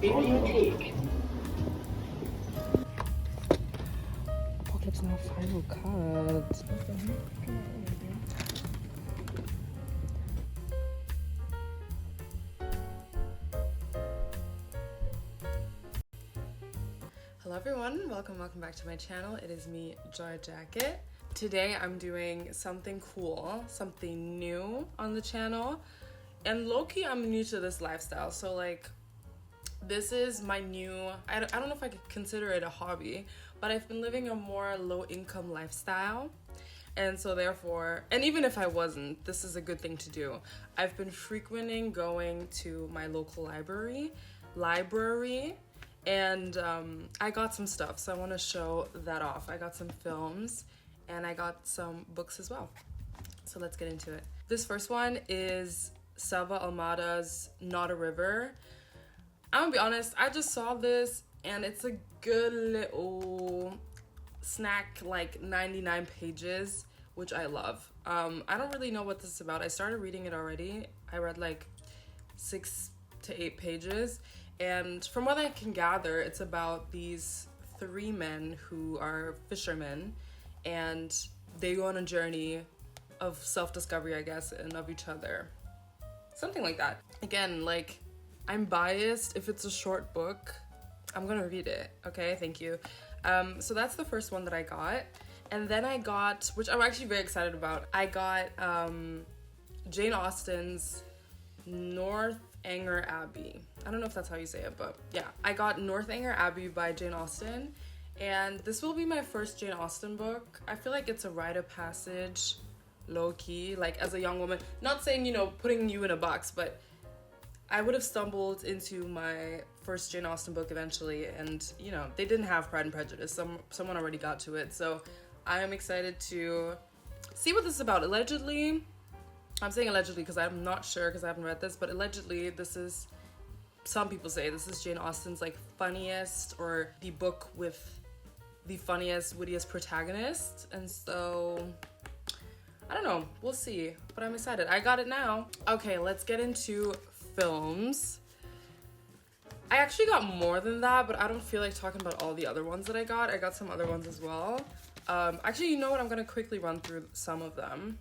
Bibliothek. Apocalypse Now final cut. Hello everyone, welcome back to my channel. It is me, Joy Jacket. Today I'm doing something cool, something new on the channel. And low-key, I'm new to this lifestyle. So like, this is my new, I don't know if I could consider it a hobby, but I've been living a more low-income lifestyle. And so therefore, and even if I wasn't, this is a good thing to do. I've been frequenting going to my local library, and I got some stuff, so I want to show that off. I got some films, and I got some books as well. So let's get into it. This first one is Selva Almada's Not a River. I'm gonna be honest, I just saw this, and it's a good little snack, like 99 pages, which I love. I don't really know what this is about. I started reading it already. I read like 6 to 8 pages. And from what I can gather, it's about these 3 men who are fishermen, and they go on a journey of self-discovery, I guess, and of each other. Something like that. Again, like, I'm biased. If it's a short book, I'm gonna read it, okay? Thank you. So that's the first one that I got. And then I got, which I'm actually very excited about, I got Jane Austen's Northanger Abbey. I don't know if that's how you say it, but yeah. I got Northanger Abbey by Jane Austen, and this will be my first Jane Austen book. I feel like it's a rite of passage, low-key, like as a young woman. Not saying, you know, putting you in a box, but I would have stumbled into my first Jane Austen book eventually, and, you know, they didn't have Pride and Prejudice. Someone already got to it, so I am excited to see what this is about. Allegedly, I'm saying allegedly because I'm not sure because I haven't read this, but allegedly this is, some people say this is Jane Austen's like funniest, or the book with the funniest, wittiest protagonist. And so, I don't know, we'll see, but I'm excited. I got it now. Okay, let's get into films. I actually got more than that, but I don't feel like talking about all the other ones that I got. I got some other ones as well. Actually, you know what? I'm gonna quickly run through some of them.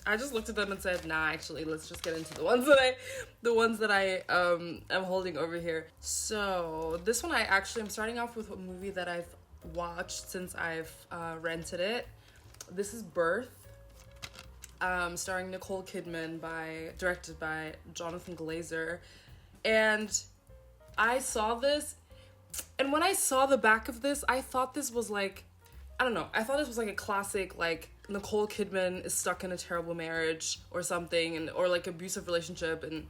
I just looked at them and said, nah, actually, let's just get into the ones that I am holding over here. So this one, I'm starting off with a movie that I've watched since I've rented it. This is Birth, starring Nicole Kidman, directed by Jonathan Glazer. And I saw this, and when I saw the back of this, I thought this was like, I don't know, I thought this was like a classic, like, Nicole Kidman is stuck in a terrible marriage or something, or like abusive relationship, and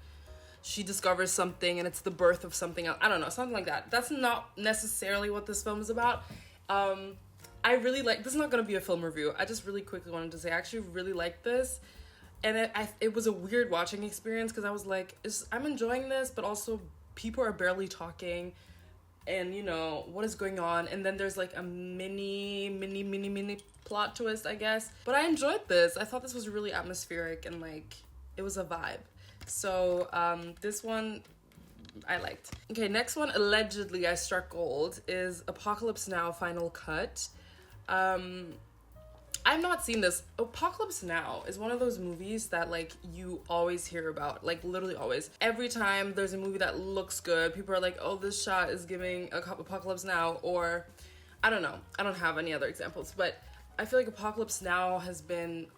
she discovers something and it's the birth of something else. I don't know, something like that. That's not necessarily what this film is about. I really like, this is not gonna be a film review. I just really quickly wanted to say I actually really liked this, and it was a weird watching experience because I was like, I'm enjoying this, but also people are barely talking, and you know, what is going on? And then there's like a mini plot twist, I guess. But I enjoyed this. I thought this was really atmospheric, and like, it was a vibe. So this one I liked. Okay, next one, allegedly I struck gold, is Apocalypse Now Final Cut. I've not seen this. Apocalypse Now is one of those movies that like you always hear about, like literally always. Every time there's a movie that looks good, people are like, oh, this shot is giving Apocalypse Now, or I don't know. I don't have any other examples, but I feel like Apocalypse Now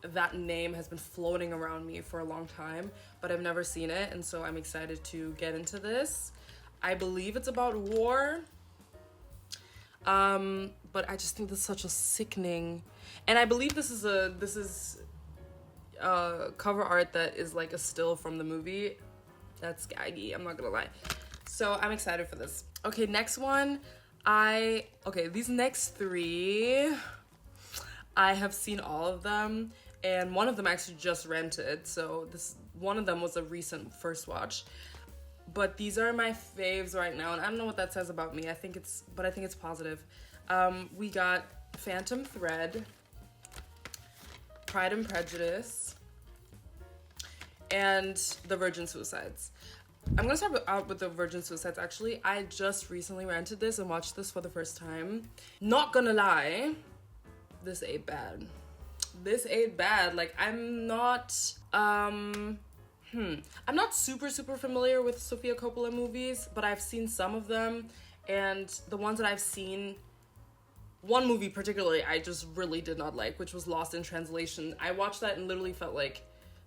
that name has been floating around me for a long time, but I've never seen it, and so I'm excited to get into this. I believe it's about war. But I just think this is such a sickening, and I believe this is cover art that is like a still from the movie. That's gaggy, I'm not gonna lie. So I'm excited for this. Okay, next one, these next 3, I have seen all of them, and one of them I actually just rented, so one of them was a recent first watch. But these are my faves right now, and I don't know what that says about me. I think it's positive. We got Phantom Thread, Pride and Prejudice, and The Virgin Suicides. I'm gonna start out with the Virgin Suicides. Actually, I just recently rented this and watched this for the first time. Not gonna lie, this ain't bad. This ain't bad. Like, I'm not super familiar with Sofia Coppola movies, but I've seen some of them, and the ones that I've seen, one movie particularly I just really did not like, which was Lost in Translation. I watched that and literally felt like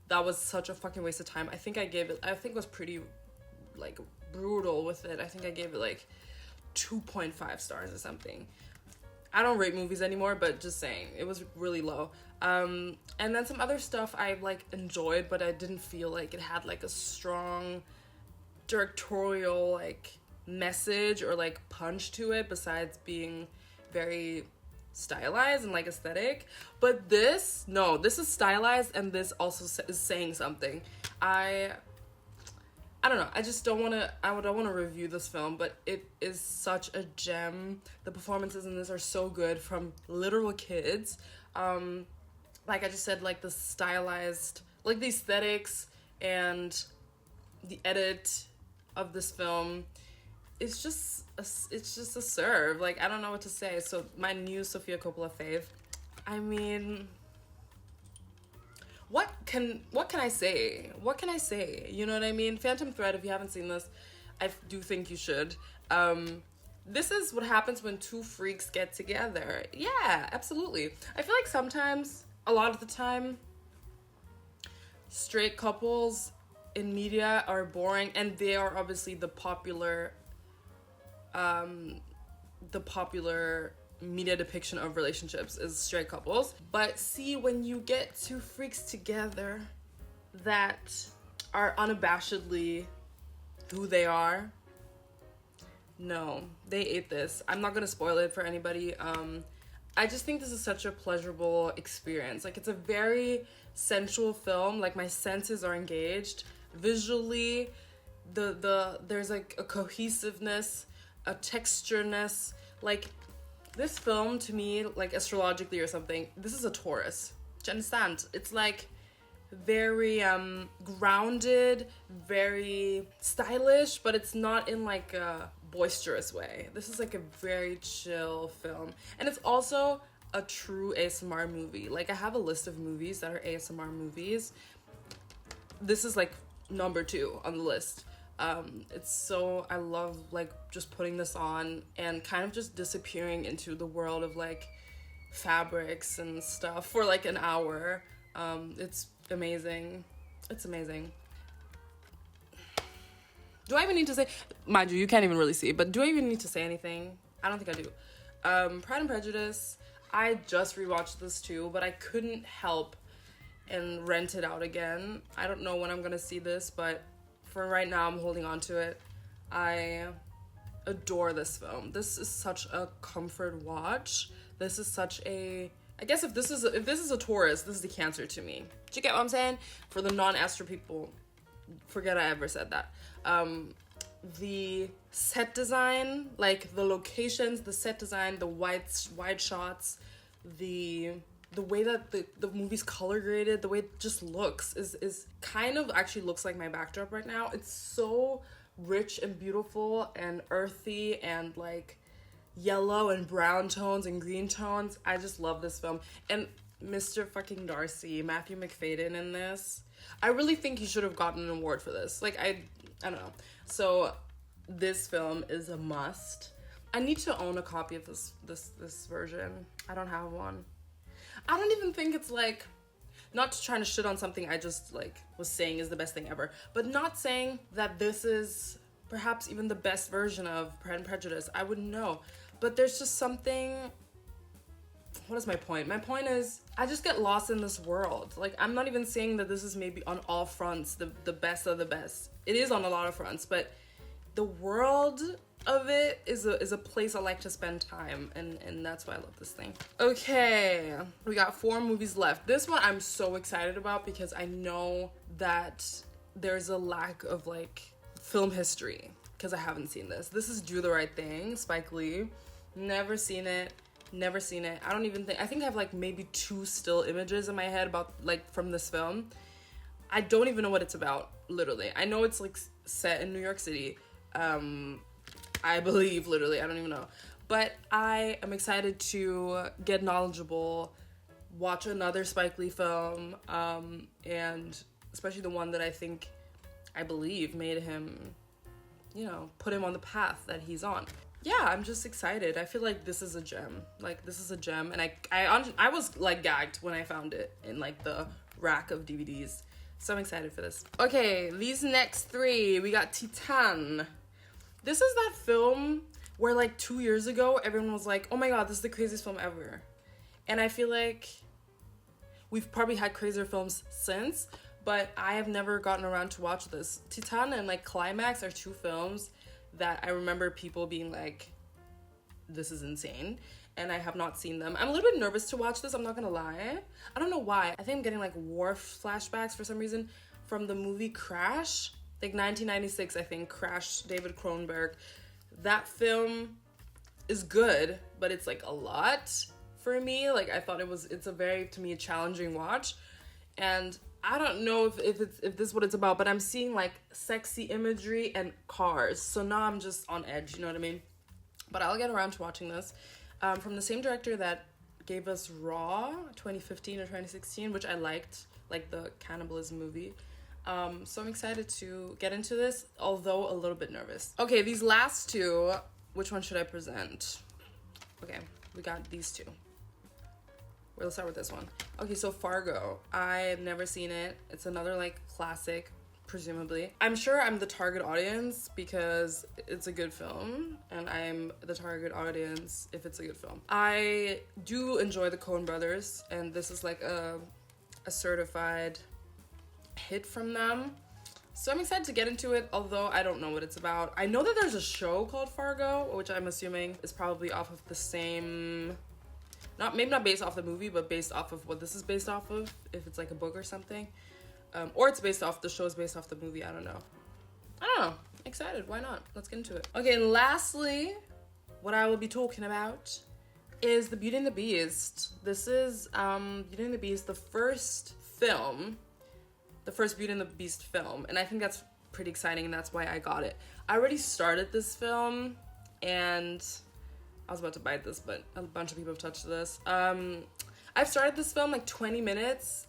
that was such a fucking waste of time. I think it was pretty, like, brutal with it. I think I gave it like 2.5 stars or something. I don't rate movies anymore, but just saying, it was really low. And then some other stuff I like enjoyed, but I didn't feel like it had like a strong directorial like message or like punch to it, besides being very stylized and like aesthetic. But this is stylized, and this also is saying something. I don't know. I don't want to review this film, but it is such a gem. The performances in this are so good from literal kids. Like I just said, like the stylized, like the aesthetics and the edit of this film. It's just a serve. Like, I don't know what to say. So my new Sofia Coppola fave. I mean, what can I say? What can I say? You know what I mean? Phantom Thread, if you haven't seen this, I do think you should. This is what happens when two freaks get together. Yeah, absolutely. I feel like sometimes, a lot of the time, straight couples in media are boring, and they are obviously the popular media depiction of relationships is straight couples. But see, when you get two freaks together that are unabashedly who they are, no, they ate this. I'm not gonna spoil it for anybody. I just think this is such a pleasurable experience. Like, it's a very sensual film. Like, my senses are engaged visually. There's like a cohesiveness, a textureness. Like, this film, to me, like astrologically or something, this is a Taurus. Do you understand? It's like very grounded, very stylish, but it's not in like a boisterous way. This is like a very chill film. And it's also a true ASMR movie. Like, I have a list of movies that are ASMR movies. This is like number 2 on the list. I love like just putting this on and kind of just disappearing into the world of like fabrics and stuff for like an hour. It's amazing. It's amazing. Do I even need to say, mind you can't even really see, but do I even need to say anything? I don't think I do. Pride and Prejudice, I just rewatched this too, but I couldn't help and rent it out again. I don't know when I'm gonna see this, but for right now, I'm holding on to it. I adore this film. This is such a comfort watch. This is such a, I guess if this is a Taurus, this is the Cancer to me. Do you get what I'm saying? For the non-Astro people, forget I ever said that. The set design, like the locations, the set design, the wide shots, the way that the movie's color graded, the way it just looks is kind of actually looks like my backdrop right now. It's so rich and beautiful and earthy and like yellow and brown tones and green tones. I just love this film. And Mr. fucking Darcy, Matthew Macfadyen in this, I really think he should have gotten an award for this. Like, I don't know. So this film is a must. I need to own a copy of this version. I don't have one. I don't even think it's like, not trying to shit on something I just like was saying is the best thing ever, but not saying that this is perhaps even the best version of Pride and Prejudice. I wouldn't know. But there's just something, what is my point? My point is, I just get lost in this world. Like, I'm not even saying that this is maybe on all fronts the best of the best. It is on a lot of fronts, but the world of it is a place I like to spend time, and that's why I love this thing. Okay, we got 4 movies left. This one I'm so excited about because I know that there's a lack of like film history because I haven't seen this. This is Do the Right Thing, Spike Lee. Never seen it. I think I have like maybe 2 still images in my head about like from this film. I don't even know what it's about, literally. I know it's like set in New York City. I believe, literally, I don't even know. But I am excited to get knowledgeable, watch another Spike Lee film, and especially the one that I believe made him, you know, put him on the path that he's on. Yeah, I'm just excited. I feel like this is a gem. Like, this is a gem, and I was like gagged when I found it in like the rack of DVDs. So I'm excited for this. Okay, these next three, we got Titane. This is that film where like 2 years ago, everyone was like, oh my god, this is the craziest film ever. And I feel like we've probably had crazier films since, but I have never gotten around to watch this. Titane and like Climax are two films that I remember people being like, this is insane. And I have not seen them. I'm a little bit nervous to watch this, I'm not gonna lie. I don't know why. I think I'm getting like war flashbacks for some reason from the movie Crash. Like 1996, I think, Crash, David Cronenberg. That film is good, but it's like a lot for me. Like, I thought it's a very, to me, a challenging watch. And I don't know if this is what it's about, but I'm seeing like sexy imagery and cars. So now I'm just on edge, you know what I mean? But I'll get around to watching this. From the same director that gave us Raw 2015 or 2016, which I liked, like the cannibalism movie. So I'm excited to get into this, although a little bit nervous. Okay, these last two, which one should I present? Okay, we got these two. We'll start with this one. Okay, so Fargo. I've never seen it. It's another like classic, presumably. I'm sure I'm the target audience because it's a good film, and I'm the target audience if it's a good film. I do enjoy the Coen brothers, and this is like a certified hit from them. So I'm excited to get into it, although I don't know what it's about. I know that there's a show called Fargo, which I'm assuming is probably off of the same... maybe not based off the movie, but based off of what this is based off of, if it's like a book or something. Or it's based off, the show's based off the movie, I don't know. Excited, why not? Let's get into it. Okay, and lastly, what I will be talking about is the Beauty and the Beast. This is Beauty and the Beast, the first Beauty and the Beast film, and I think that's pretty exciting, and that's why I got it. I already started this film, and I was about to bite this, but a bunch of people have touched this. I've started this film like 20 minutes.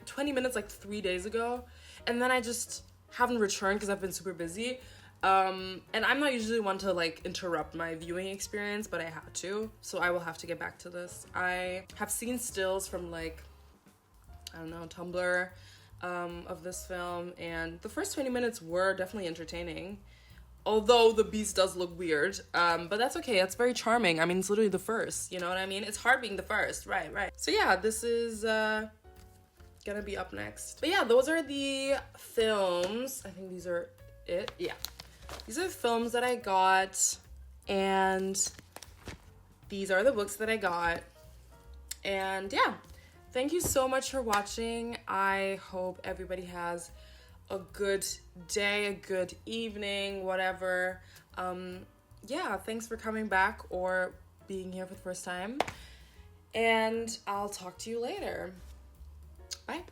20 minutes like 3 days ago, and then I just haven't returned because I've been super busy. And I'm not usually one to like interrupt my viewing experience, but I had to, so I will have to get back to this. I have seen stills from like, I don't know, Tumblr of this film, and the first 20 minutes were definitely entertaining. Although the beast does look weird, but that's okay. It's very charming. I mean, it's literally the first, you know what I mean? It's hard being the first, right. So yeah, this is gonna be up next. But yeah, those are the films. I think these are it. Yeah. These are the films that I got, and these are the books that I got. And yeah, thank you so much for watching. I hope everybody has a good day, a good evening, whatever. Yeah, thanks for coming back or being here for the first time. And I'll talk to you later. Bye.